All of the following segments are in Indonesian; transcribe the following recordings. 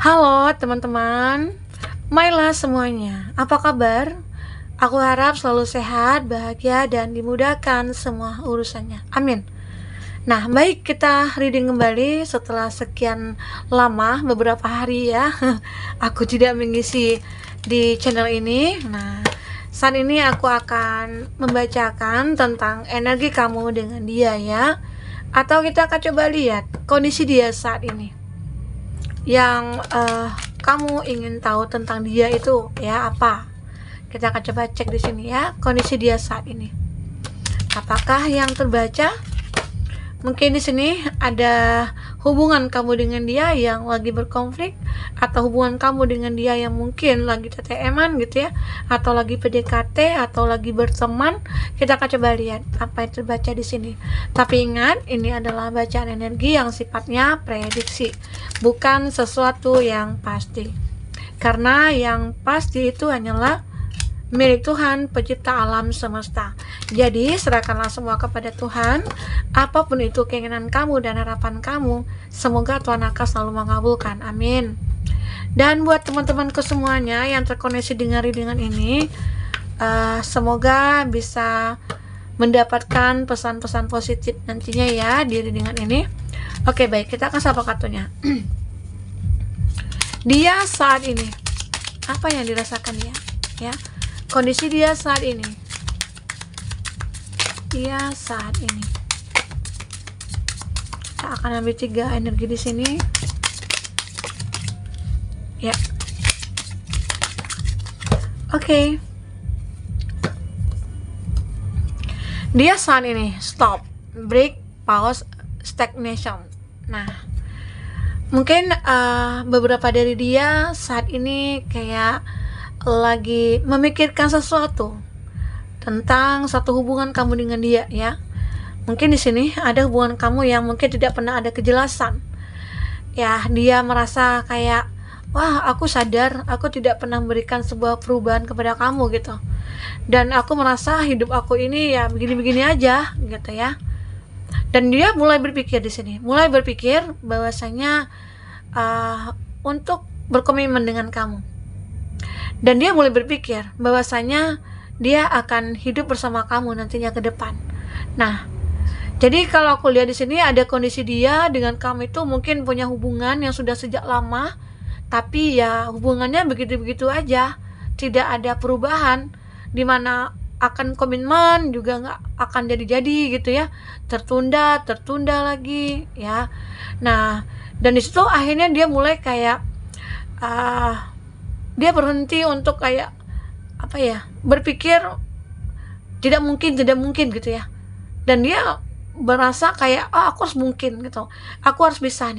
Halo teman-teman, Maila semuanya, apa kabar? Aku harap selalu sehat, bahagia, dan dimudahkan semua urusannya. Amin. Nah, baik, kita reading kembali setelah sekian lama, beberapa hari ya. Aku tidak mengisi di channel ini. Nah, saat ini aku akan membacakan tentang energi kamu dengan dia ya. Atau kita akan coba lihat kondisi dia saat ini. Yang kamu ingin tahu tentang dia itu ya apa? Kita akan coba cek di sini ya kondisi dia saat ini. Apakah yang terbaca? Mungkin di sini ada hubungan kamu dengan dia yang lagi berkonflik, atau hubungan kamu dengan dia yang mungkin lagi TTM-an gitu ya, atau lagi PDKT, atau lagi berteman. Kita akan coba lihat apa yang terbaca di sini. Tapi ingat, ini adalah bacaan energi yang sifatnya prediksi, bukan sesuatu yang pasti. Karena yang pasti itu hanyalah milik Tuhan, pencipta alam semesta. Jadi serahkanlah semua kepada Tuhan. Apapun itu keinginan kamu dan harapan kamu, semoga Tuhan akan selalu mengabulkan. Amin. Dan buat teman-temanku semuanya yang terkoneksi dengan readingan ini, semoga bisa mendapatkan pesan-pesan positif nantinya ya di readingan ini. Oke, baik, kita akan sapa kartunya. Dia saat ini, apa yang dirasakan dia? Ya, kondisi dia saat ini. Dia saat ini. Kita akan ambil 3 energi di sini. Ya. Oke. Dia saat ini stop, break, pause, stagnation. Nah, mungkin beberapa dari dia saat ini kayak lagi memikirkan sesuatu tentang satu hubungan kamu dengan dia ya. Mungkin di sini ada hubungan kamu yang mungkin tidak pernah ada kejelasan. Ya, dia merasa kayak, wah, aku sadar aku tidak pernah memberikan sebuah perubahan kepada kamu gitu. Dan aku merasa hidup aku ini ya begini-begini aja gitu ya. Dan dia mulai berpikir di sini, mulai berpikir bahwasanya untuk berkomitmen dengan kamu. Dan dia mulai berpikir bahwasanya dia akan hidup bersama kamu nantinya ke depan. Nah, jadi kalau aku lihat di sini ada kondisi dia dengan kamu itu mungkin punya hubungan yang sudah sejak lama, tapi ya hubungannya begitu-begitu aja, tidak ada perubahan, dimana akan komitmen juga nggak akan jadi-jadi gitu ya, tertunda lagi ya. Nah, dan disitu akhirnya dia mulai kayak dia berhenti untuk kayak apa ya, berpikir tidak mungkin gitu ya. Dan dia berasa kayak aku harus mungkin gitu, aku harus bisa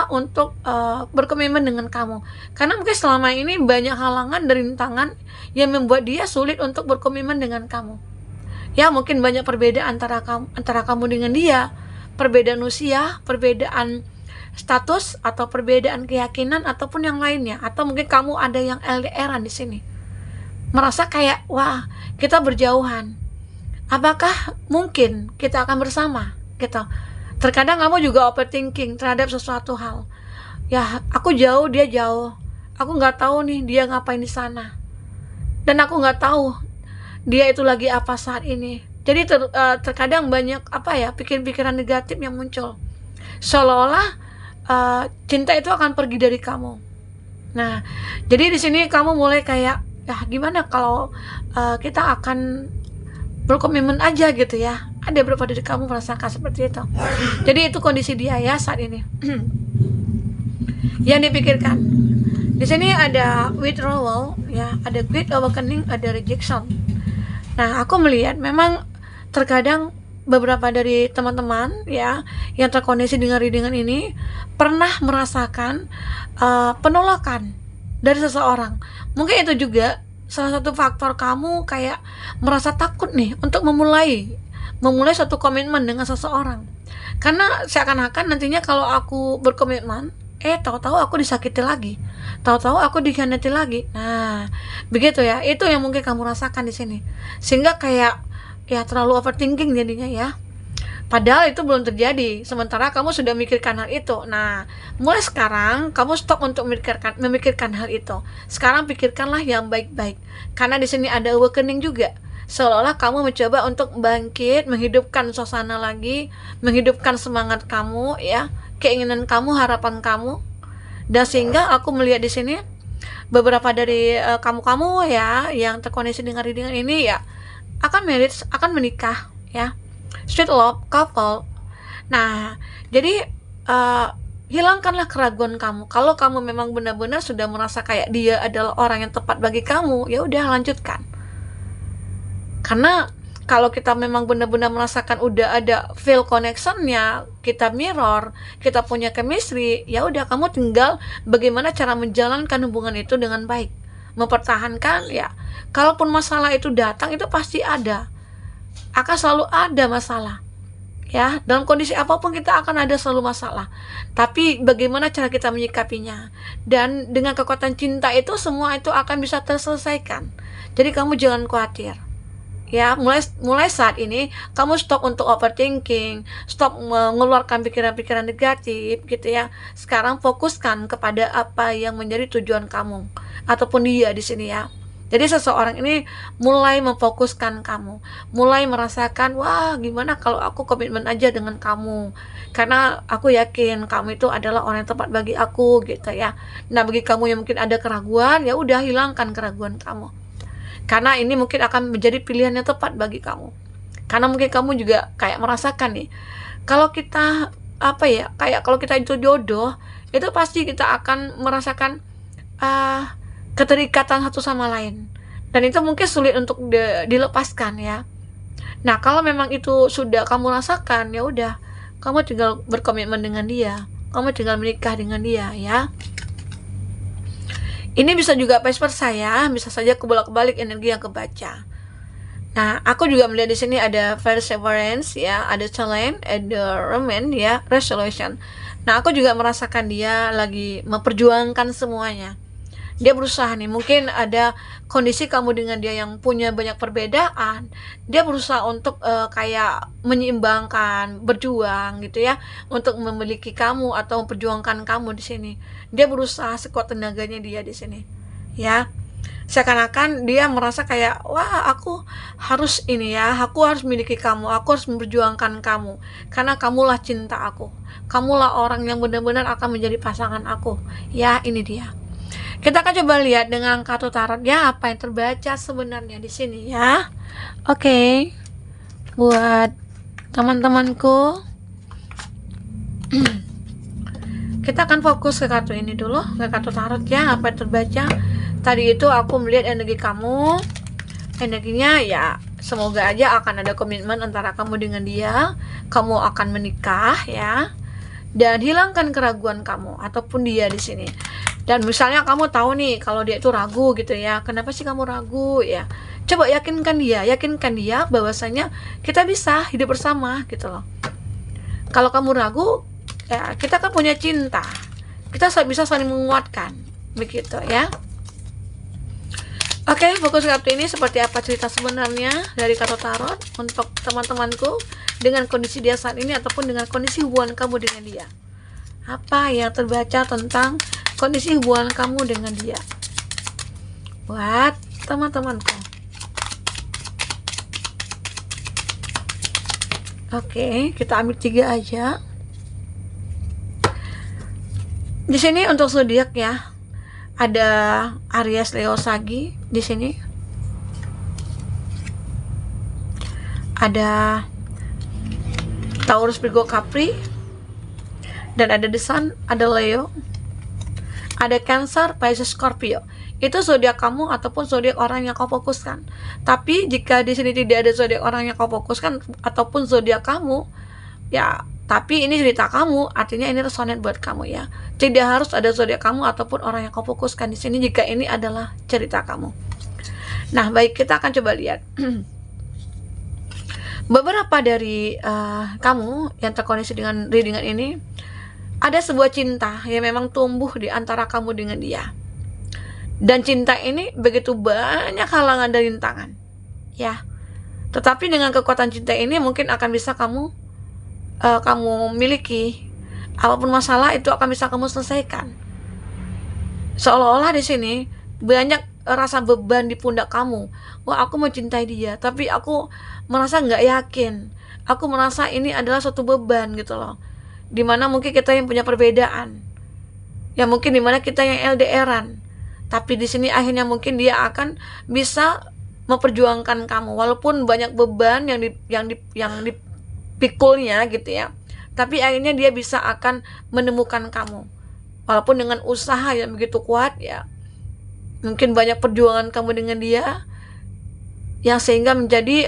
untuk berkomitmen dengan kamu, karena mungkin selama ini banyak halangan dan rintangan yang membuat dia sulit untuk berkomitmen dengan kamu ya. Mungkin banyak perbedaan antara kamu dengan dia, perbedaan usia, perbedaan status, atau perbedaan keyakinan, ataupun yang lainnya. Atau mungkin kamu ada yang LDR-an di sini, merasa kayak wah, kita berjauhan, apakah mungkin kita akan bersama gitu. Terkadang kamu juga overthinking terhadap sesuatu hal ya, aku jauh, dia jauh, aku nggak tahu nih dia ngapain di sana, dan aku nggak tahu dia itu lagi apa saat ini. Jadi terkadang banyak apa ya, pikiran-pikiran negatif yang muncul, seolah-olah cinta itu akan pergi dari kamu. Nah, jadi di sini kamu mulai kayak, ya gimana kalau kita akan berkomitmen aja gitu ya. Ada beberapa dari kamu merasakan seperti itu. Jadi itu kondisi dia ya saat ini. Yang dipikirkan di sini ada withdrawal ya, ada great awakening, ada rejection. Nah, aku melihat memang terkadang beberapa dari teman-teman ya yang terkoneksi dengan readingan ini pernah merasakan penolakan dari seseorang. Mungkin itu juga salah satu faktor kamu kayak merasa takut nih untuk memulai suatu komitmen dengan seseorang, karena seakan-akan nantinya kalau aku berkomitmen, tahu-tahu aku disakiti lagi, tahu-tahu aku dikhianati lagi. Nah, begitu ya, itu yang mungkin kamu rasakan di sini, sehingga kayak ya terlalu overthinking jadinya ya. Padahal itu belum terjadi, sementara kamu sudah memikirkan hal itu. Nah, mulai sekarang kamu stop untuk memikirkan hal itu. Sekarang pikirkanlah yang baik-baik. Karena di sini ada awakening juga. Seolah-olah kamu mencoba untuk bangkit, menghidupkan suasana lagi, menghidupkan semangat kamu, ya, keinginan kamu, harapan kamu. Dan sehingga aku melihat di sini beberapa dari kamu-kamu ya yang terkoneksi dengan reading ini ya akan marriage, akan menikah, ya. Sweet love couple. Nah, jadi hilangkanlah keraguan kamu. Kalau kamu memang benar-benar sudah merasa kayak dia adalah orang yang tepat bagi kamu, ya udah lanjutkan. Karena kalau kita memang benar-benar merasakan udah ada feel connectionnya, kita mirror, kita punya chemistry, ya udah kamu tinggal bagaimana cara menjalankan hubungan itu dengan baik, mempertahankan ya. Kalaupun masalah itu datang, itu pasti ada. Akan selalu ada masalah, ya. Dalam kondisi apapun kita akan ada selalu masalah, tapi bagaimana cara kita menyikapinya. Dan dengan kekuatan cinta itu semua itu akan bisa terselesaikan. Jadi kamu jangan khawatir, ya. Mulai saat ini kamu stop untuk overthinking, stop mengeluarkan pikiran-pikiran negatif gitu ya. Sekarang fokuskan kepada apa yang menjadi tujuan kamu ataupun dia di sini, ya. Jadi seseorang ini mulai memfokuskan kamu, mulai merasakan, wah gimana kalau aku komitmen aja dengan kamu, karena aku yakin kamu itu adalah orang yang tepat bagi aku gitu ya. Nah, bagi kamu yang mungkin ada keraguan, ya udah hilangkan keraguan kamu, karena ini mungkin akan menjadi pilihan yang tepat bagi kamu. Karena mungkin kamu juga kayak merasakan nih, kalau kita kayak kalau kita itu jodoh, itu pasti kita akan merasakan keterikatan satu sama lain, dan itu mungkin sulit untuk dilepaskan, ya. Nah, kalau memang itu sudah kamu rasakan, ya udah kamu tinggal berkomitmen dengan dia, kamu tinggal menikah dengan dia, ya. Ini bisa juga vice versa, ya, bisa saja kebolak-balik energi yang kebaca. Nah, aku juga melihat di sini ada perseverance, ya, ada challenge, ada remain, ya, resolution. Nah, aku juga merasakan dia lagi memperjuangkan semuanya. Dia berusaha nih, mungkin ada kondisi kamu dengan dia yang punya banyak perbedaan, dia berusaha untuk kayak menyeimbangkan, berjuang gitu ya, untuk memiliki kamu atau memperjuangkan kamu di sini. Dia berusaha sekuat tenaganya dia di sini, ya. Seakan-akan dia merasa kayak, wah aku harus ini ya, aku harus memiliki kamu, aku harus memperjuangkan kamu, karena kamulah cinta aku, kamulah orang yang benar-benar akan menjadi pasangan aku, ya. Ini dia. Kita akan coba lihat dengan kartu tarot ya apa yang terbaca sebenarnya di sini, ya. Oke. Buat teman-temanku, kita akan fokus ke kartu ini dulu, ke kartu tarot ya apa yang terbaca. Tadi itu aku melihat energi kamu. Energinya ya semoga aja akan ada komitmen antara kamu dengan dia. Kamu akan menikah, ya. Dan hilangkan keraguan kamu ataupun dia di sini. Dan misalnya kamu tahu nih kalau dia itu ragu gitu ya, kenapa sih kamu ragu ya, coba yakinkan dia bahwasanya kita bisa hidup bersama gitu loh. Kalau kamu ragu ya, kita kan punya cinta, kita bisa saling menguatkan begitu ya. Oke, fokus kartu ini seperti apa cerita sebenarnya dari kartu tarot untuk teman-temanku dengan kondisi dia saat ini ataupun dengan kondisi hubungan kamu dengan dia. Apa yang terbaca tentang kondisi hubungan kamu dengan dia buat teman-temanku. Oke, kita ambil 3 aja. Di sini untuk zodiak ya, ada Aries, Leo, Sagi di sini. Ada Taurus, Virgo, Capri, dan ada The Sun, ada Leo, ada Cancer, Pisces, Scorpio. Itu zodiak kamu ataupun zodiak orang yang kau fokuskan. Tapi jika di sini tidak ada zodiak orang yang kau fokuskan ataupun zodiak kamu, ya, tapi ini cerita kamu, artinya ini resonate buat kamu ya. Tidak harus ada zodiak kamu ataupun orang yang kau fokuskan di sini jika ini adalah cerita kamu. Nah, baik, kita akan coba lihat. Beberapa dari kamu yang terkoneksi dengan readingan ini, ada sebuah cinta yang memang tumbuh di antara kamu dengan dia. Dan cinta ini begitu banyak halangan dan rintangan, ya. Tetapi dengan kekuatan cinta ini mungkin akan bisa kamu kamu miliki, apapun masalah itu akan bisa kamu selesaikan. Seolah-olah di sini banyak rasa beban di pundak kamu. Wah, aku mencintai dia, tapi aku merasa nggak yakin. Aku merasa ini adalah suatu beban gitu loh. Dimana mungkin kita yang punya perbedaan. Ya mungkin dimana kita yang LDRan. Tapi di sini akhirnya mungkin dia akan bisa memperjuangkan kamu walaupun banyak beban yang dipikulnya gitu ya. Tapi akhirnya dia bisa akan menemukan kamu. Walaupun dengan usaha yang begitu kuat ya. Mungkin banyak perjuangan kamu dengan dia yang sehingga menjadi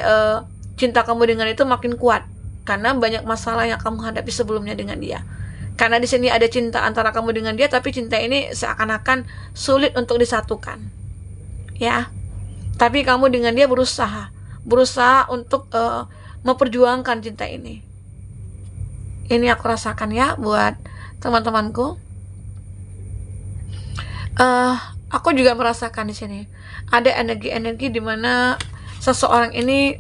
cinta kamu dengan itu makin kuat karena banyak masalah yang kamu hadapi sebelumnya dengan dia. Karena di sini ada cinta antara kamu dengan dia, tapi cinta ini seakan-akan sulit untuk disatukan. Ya. Tapi kamu dengan dia berusaha untuk memperjuangkan cinta ini. Ini aku rasakan ya buat teman-temanku. Aku juga merasakan di sini ada energi-energi di mana seseorang ini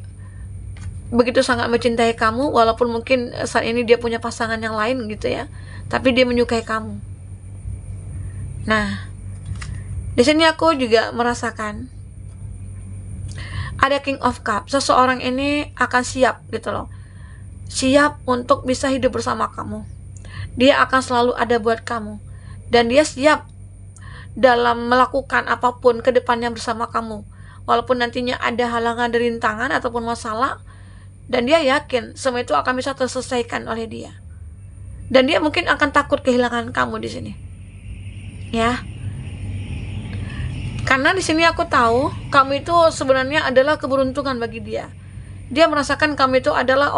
begitu sangat mencintai kamu, walaupun mungkin saat ini dia punya pasangan yang lain gitu ya, tapi dia menyukai kamu. Nah, di sini aku juga merasakan ada King of Cups. Seseorang ini akan siap gitu loh, siap untuk bisa hidup bersama kamu. Dia akan selalu ada buat kamu, dan dia siap dalam melakukan apapun ke depannya bersama kamu, walaupun nantinya ada halangan, rintangan ataupun masalah, dan dia yakin semua itu akan bisa terselesaikan oleh dia. Dan dia mungkin akan takut kehilangan kamu di sini, ya. Karena di sini aku tahu kamu itu sebenarnya adalah keberuntungan bagi dia. Dia merasakan kamu itu adalah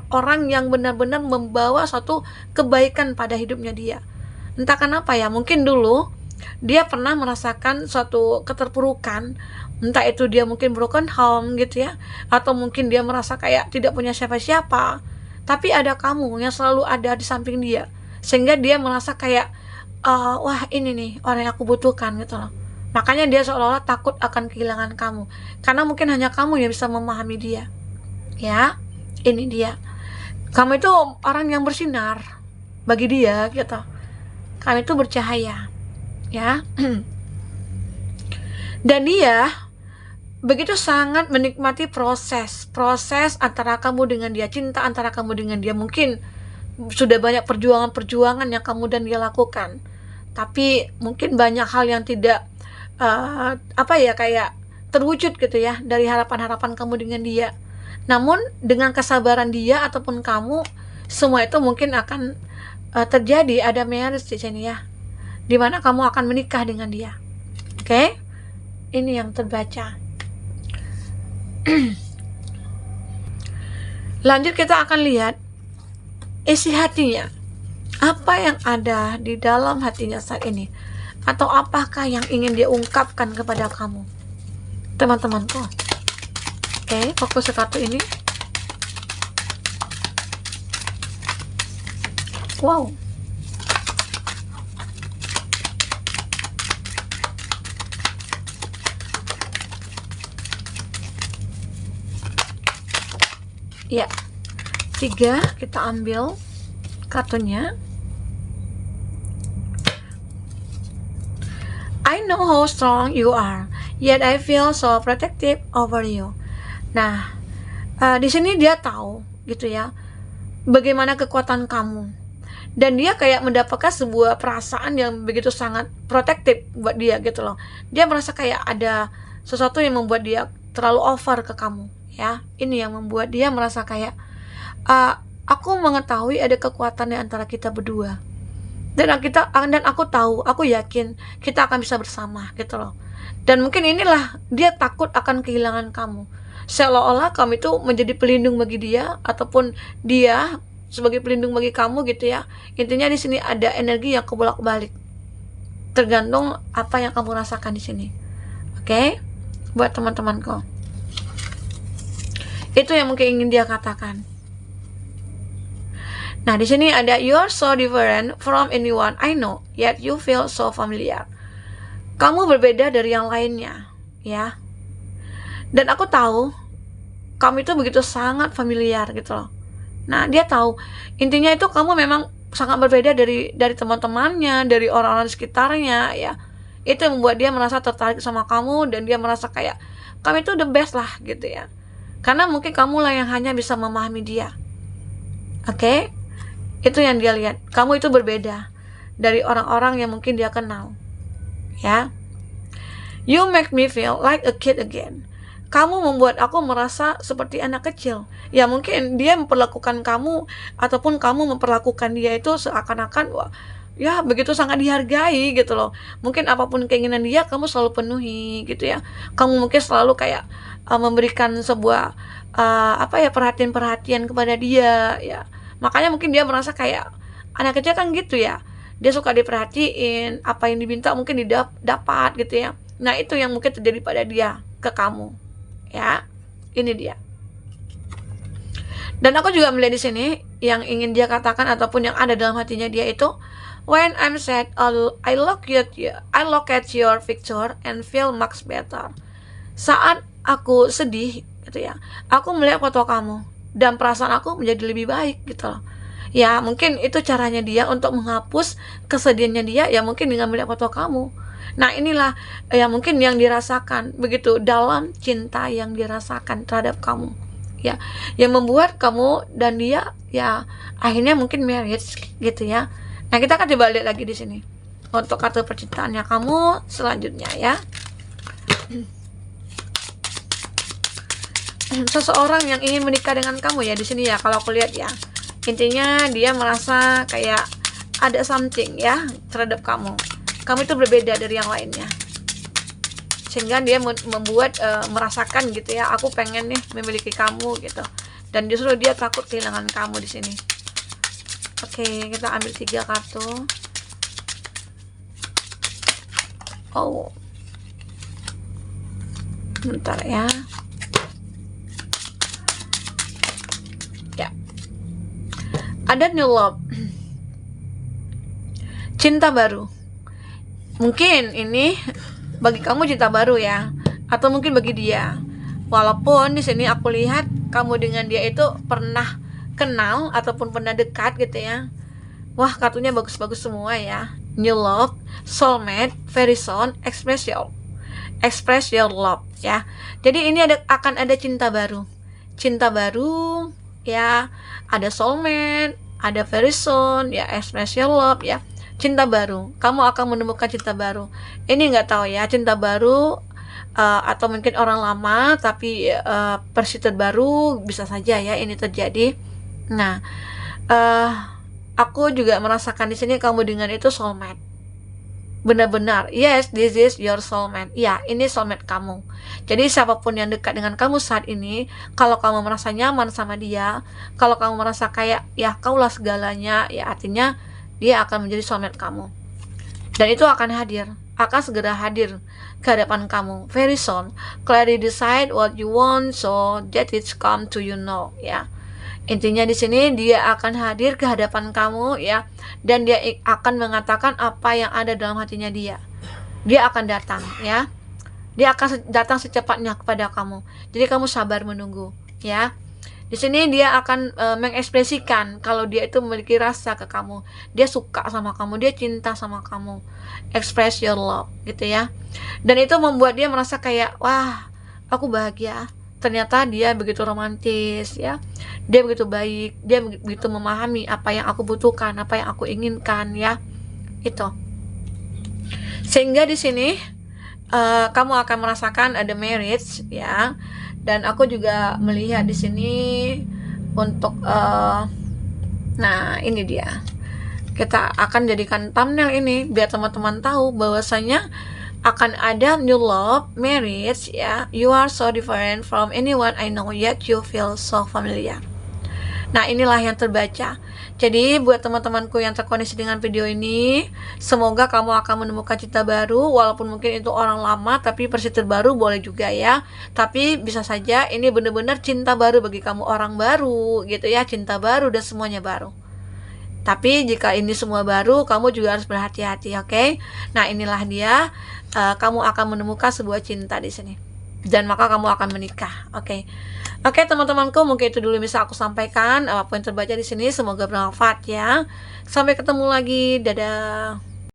orang yang benar-benar membawa suatu kebaikan pada hidupnya dia. Entah kenapa ya, mungkin dulu dia pernah merasakan suatu keterpurukan, entah itu dia mungkin broken home gitu ya, atau mungkin dia merasa kayak tidak punya siapa-siapa, tapi ada kamu yang selalu ada di samping dia, sehingga dia merasa kayak wah ini nih orang yang aku butuhkan gitu loh. Makanya dia seolah-olah takut akan kehilangan kamu, karena mungkin hanya kamu yang bisa memahami dia. Ya, ini dia, kamu itu orang yang bersinar bagi dia gitu, kamu itu bercahaya ya. Dan dia begitu sangat menikmati proses antara kamu dengan dia, cinta antara kamu dengan dia. Mungkin sudah banyak perjuangan yang kamu dan dia lakukan, tapi mungkin banyak hal yang tidak kayak terwujud gitu ya dari harapan-harapan kamu dengan dia. Namun dengan kesabaran dia ataupun kamu, semua itu mungkin akan terjadi. Ada marriage di sini ya, dimana kamu akan menikah dengan dia. Oke? Ini yang terbaca. Lanjut kita akan lihat isi hatinya. Apa yang ada di dalam hatinya saat ini, atau apakah yang ingin dia ungkapkan kepada kamu, teman-temanku. Oke, fokus ke kartu ini. Wow. Ya, 3 kita ambil kartunya. I know how strong you are, yet I feel so protective over you. Nah, di sini dia tahu gitu ya, bagaimana kekuatan kamu, dan dia kayak mendapatkan sebuah perasaan yang begitu sangat protektif buat dia gitu loh. Dia merasa kayak ada sesuatu yang membuat dia terlalu over ke kamu ya. Ini yang membuat dia merasa kayak aku mengetahui ada kekuatan di antara kita berdua, dan aku tahu, aku yakin kita akan bisa bersama gitu loh. Dan mungkin inilah dia takut akan kehilangan kamu, seolah-olah kamu itu menjadi pelindung bagi dia, ataupun dia sebagai pelindung bagi kamu gitu ya. Intinya di sini ada energi yang kebolak-balik, tergantung apa yang kamu rasakan di sini. Oke? Buat teman-temanku, itu yang mungkin ingin dia katakan. Nah, di sini ada you're so different from anyone I know, yet you feel so familiar. Kamu berbeda dari yang lainnya, ya. Dan aku tahu kamu itu begitu sangat familiar gitu loh. Nah, dia tahu intinya itu kamu memang sangat berbeda dari teman-temannya, dari orang-orang sekitarnya ya. Itu yang membuat dia merasa tertarik sama kamu, dan dia merasa kayak kamu itu the best lah gitu ya. Karena mungkin kamulah yang hanya bisa memahami dia. Oke? Itu yang dia lihat. Kamu itu berbeda dari orang-orang yang mungkin dia kenal. Ya. You make me feel like a kid again. Kamu membuat aku merasa seperti anak kecil. Ya mungkin dia memperlakukan kamu, ataupun kamu memperlakukan dia itu seakan-akan wah, ya begitu sangat dihargai gitu loh. Mungkin apapun keinginan dia kamu selalu penuhi gitu ya. Kamu mungkin selalu kayak memberikan sebuah perhatian-perhatian kepada dia ya. Makanya mungkin dia merasa kayak anak kecil kan gitu ya. Dia suka diperhatiin, apa yang diminta mungkin dapat gitu ya. Nah, itu yang mungkin terjadi pada dia ke kamu. Ya. Ini dia. Dan aku juga melihat di sini yang ingin dia katakan ataupun yang ada dalam hatinya dia itu, when I'm sad, I look at your picture and feel much better. Saat aku sedih gitu ya, aku melihat foto kamu dan perasaan aku menjadi lebih baik gitu loh. Ya, mungkin itu caranya dia untuk menghapus kesedihannya dia ya, mungkin dengan melihat foto kamu. Nah, inilah yang mungkin yang dirasakan begitu dalam cinta yang dirasakan terhadap kamu. Ya, yang membuat kamu dan dia ya akhirnya mungkin marriage gitu ya. Nah, kita akan coba lihat lagi di sini untuk kartu percintaannya kamu selanjutnya ya. Seseorang yang ingin menikah dengan kamu ya di sini ya, kalau aku lihat ya. Intinya dia merasa kayak ada something ya terhadap kamu. Kamu itu berbeda dari yang lainnya. Sehingga dia membuat merasakan gitu ya, aku pengen nih memiliki kamu gitu. Dan justru dia takut kehilangan kamu di sini. Oke, kita ambil 3 kartu. Oh. Bentar ya. Ya. Ada new love. Cinta baru. Mungkin ini bagi kamu cinta baru ya, atau mungkin bagi dia. Walaupun di sini aku lihat kamu dengan dia itu pernah kenal ataupun pernah dekat gitu ya. Wah, kartunya bagus-bagus semua ya. New love, soulmate, very soon, express your love ya. Jadi ini akan ada cinta baru. Cinta baru ya, ada soulmate, ada very soon ya, express your love ya. Cinta baru, kamu akan menemukan cinta baru. Ini nggak tahu ya, cinta baru atau mungkin orang lama tapi versi terbaru, bisa saja ya ini terjadi. Nah, aku juga merasakan di sini kamu dengan itu soulmate. Benar-benar, yes, this is your soulmate. Ya, ini soulmate kamu. Jadi siapapun yang dekat dengan kamu saat ini, kalau kamu merasa nyaman sama dia, kalau kamu merasa kayak ya kaulah segalanya, ya artinya dia akan menjadi soulmate kamu. Dan itu akan segera hadir ke hadapan kamu. Very soon, clearly decide what you want so that it's come to you now ya. Intinya di sini dia akan hadir ke hadapan kamu ya, dan dia akan mengatakan apa yang ada dalam hatinya dia. Dia akan datang ya. Dia akan datang secepatnya kepada kamu. Jadi kamu sabar menunggu ya. Di sini dia akan mengekspresikan kalau dia itu memiliki rasa ke kamu. Dia suka sama kamu, dia cinta sama kamu. Express your love gitu ya. Dan itu membuat dia merasa kayak, wah, aku bahagia. Ternyata dia begitu romantis ya. Dia begitu baik, dia begitu memahami apa yang aku butuhkan, apa yang aku inginkan ya. Itu. Sehingga di sini kamu akan merasakan ada marriage ya. Dan aku juga melihat di sini untuk nah ini dia, kita akan jadikan thumbnail ini biar teman-teman tahu bahwasanya akan ada new love, marriage ya. You are so different from anyone I know yet you feel so familiar. Nah, inilah yang terbaca. Jadi buat teman-temanku yang terkoneksi dengan video ini, semoga kamu akan menemukan cinta baru. Walaupun mungkin itu orang lama, tapi versi terbaru boleh juga ya. Tapi bisa saja ini benar-benar cinta baru bagi kamu, orang baru gitu ya. Cinta baru dan semuanya baru. Tapi jika ini semua baru, kamu juga harus berhati-hati, oke? Nah, inilah dia. Kamu akan menemukan sebuah cinta di sini. dan maka kamu akan menikah. Oke. Oke, teman-temanku, mungkin itu dulu yang bisa aku sampaikan. Apa yang terbaca di sini semoga bermanfaat ya. Sampai ketemu lagi. Dadah.